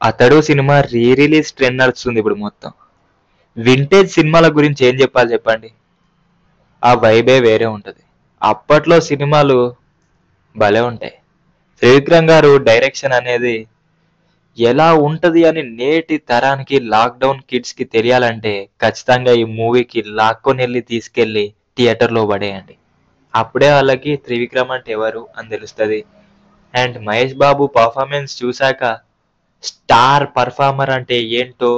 అతడు cinema re release trend నడుస్తుంది ఇప్పుడు మొత్తం. వింటేజ్ సినిమాల గురించి ఏం చెప్పాలి చెప్పండి? ఆ వైబే వేరే ఉంటది. అప్పట్లో సినిమాలు భలే ఉంటాయి. త్రివిక్రమ్ గారు డైరెక్షన్ అనేది ఎలా ఉంటది అని నేటి తరానికి లాక్డౌన్ కిడ్స్ కి తెలియాలంటే ఖచ్చితంగా ఈ మూవీకి లాక్కొని వెళ్ళి తీసుకెళ్లి థియేటర్ లో పడేయండి. అప్పుడే వాళ్ళకి త్రివిక్రమ్ అంటే ఎవరు అని తెలుస్తుంది. అండ్ మహేష్ బాబు పర్ఫార్మెన్స్ చూశాక స్టార్ పర్ఫార్మర్ అంటే ఏంటో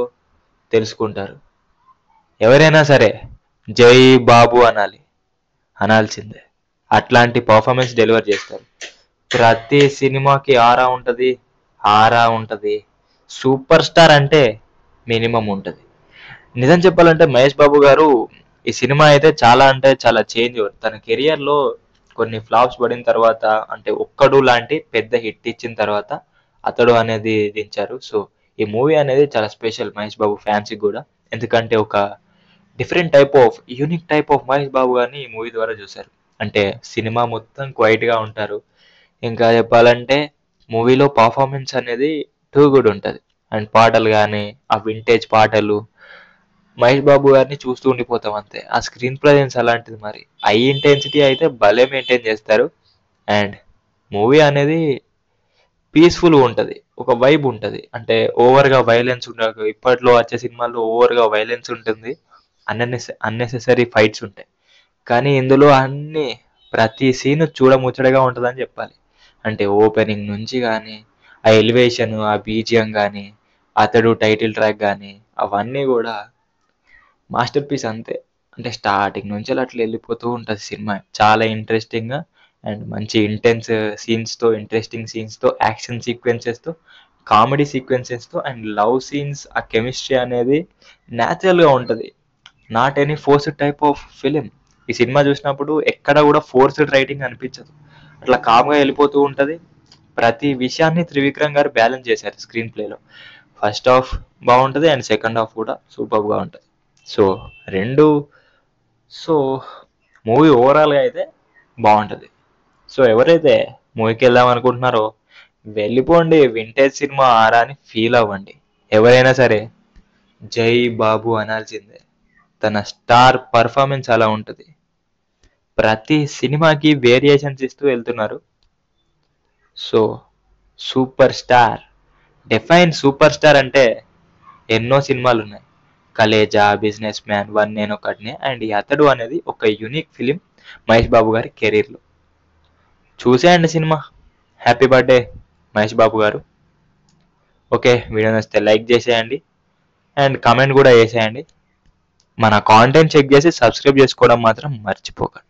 తెలుసుకుంటారు. ఎవరైనా సరే జై బాబు అనాలి, అనాల్సిందే. అట్లాంటి పర్ఫార్మెన్స్ డెలివర్ చేస్తారు. ప్రతి సినిమాకి ఆరా ఉంటది. సూపర్ స్టార్ అంటే మినిమం ఉంటది. నిజం చెప్పాలంటే మహేష్ బాబు గారు ఈ సినిమా అయితే చాలా అంటే చాలా చేంజ్. తన కెరియర్ లో కొన్ని ఫ్లాప్స్ పడిన తర్వాత, అంటే ఒక్కడు లాంటి పెద్ద హిట్ ఇచ్చిన తర్వాత అతడు అనేది దించారు. సో ఈ మూవీ అనేది చాలా స్పెషల్ మహేష్ బాబు ఫ్యాన్స్ కి కూడా. ఎందుకంటే ఒక different type of unique type of Mahesh Babu గారిని ఈ మూవీ ద్వారా చూశారు. అంటే సినిమా మొత్తం క్వైట్ గా ఉంటారు. ఇంకా చెప్పాలంటే మూవీలో పర్ఫార్మెన్స్ అనేది టూ గుడ్ ఉంటది. అండ్ పాటలు కానీ ఆ వింటేజ్ పాటలు, మహేష్ బాబు గారిని చూస్తూ ఉండిపోతాం అంతే. ఆ స్క్రీన్ ప్రజెన్స్ అలాంటిది. మరి హై ఇంటెన్సిటీ అయితే భలే మెయింటైన్ చేస్తారు. అండ్ మూవీ అనేది పీస్ఫుల్ ఉంటది. ఒక వైబ్ ఉంటది. అంటే ఓవర్ గా వైలెన్స్ ఉండదు. ఇప్పట్లో వచ్చే సినిమాల్లో ఓవర్ గా వైలెన్స్ ఉంటుంది, అన్నెసెసరీ ఫైట్స్ ఉంటాయి. కానీ ఇందులో అన్ని ప్రతి సీన్ చూడముచ్చటగా ఉంటుందని చెప్పాలి. అంటే ఓపెనింగ్ నుంచి కానీ ఆ ఎలివేషన్, ఆ బీజియం కానీ, అతడు టైటిల్ ట్రాక్ కానీ అవన్నీ కూడా మాస్టర్ పీస్ అంతే. అంటే స్టార్టింగ్ నుంచి అట్లా వెళ్ళిపోతూ ఉంటుంది సినిమా. చాలా ఇంట్రెస్టింగ్ గా అండ్ మంచి ఇంటెన్స్ సీన్స్ తో, ఇంట్రెస్టింగ్ సీన్స్ తో, యాక్షన్ సీక్వెన్సెస్ తో, కామెడీ సీక్వెన్సెస్ తో అండ్ లవ్ సీన్స్, ఆ కెమిస్ట్రీ అనేది న్యాచురల్ గా ఉంటది. Not any forced type of film. ఈ సినిమా చూసినప్పుడు ఎక్కడ కూడా ఫోర్స్డ్ రైటింగ్ అనిపించదు. అట్లా కామ్గా వెళ్ళిపోతూ ఉంటది. ప్రతి విషయాన్ని త్రివిక్రమ్ గారు బ్యాలెన్స్ చేశారు స్క్రీన్ ప్లేలో. ఫస్ట్ హాఫ్ బాగుంటది అండ్ సెకండ్ హాఫ్ కూడా సూపర్ గా ఉంటది. సో రెండు సో మూవీ ఓవరాల్గా అయితే బాగుంటది. సో ఎవరైతే మూవీకి వెళ్దాం అనుకుంటున్నారో వెళ్ళిపోండి. వింటేజ్ సినిమా ఆరా అని ఫీల్ అవ్వండి. ఎవరైనా సరే జై బాబు అనాల్సిందే. తన స్టార్ పర్ఫార్మెన్స్ అలా ఉంటది. ప్రతి సినిమాకి వేరియేషన్స్ ఇస్తూ వెళ్తున్నారు. So super star, define super star అంటే ఎన్నో సినిమాలు ఉన్నాయి. కలేజా, బిజినెస్ మ్యాన్, వన్ నేను ఒకటినే అండ్ ఈ అతడు అనేది ఒక యూనిక్ ఫిలిం మహేష్ బాబు గారి కెరీర్లో. చూసేయండి cinema. Happy birthday Mahesh Babu గారు. ఓకే, వీడియో నచ్చితే లైక్ చేసేయండి అండ్ కామెంట్ కూడా చేసేయండి. మన కాంటెంట్ చెక్ చేసి సబ్స్క్రైబ్ చేసుకోవడం మాత్రం మర్చిపోకండి.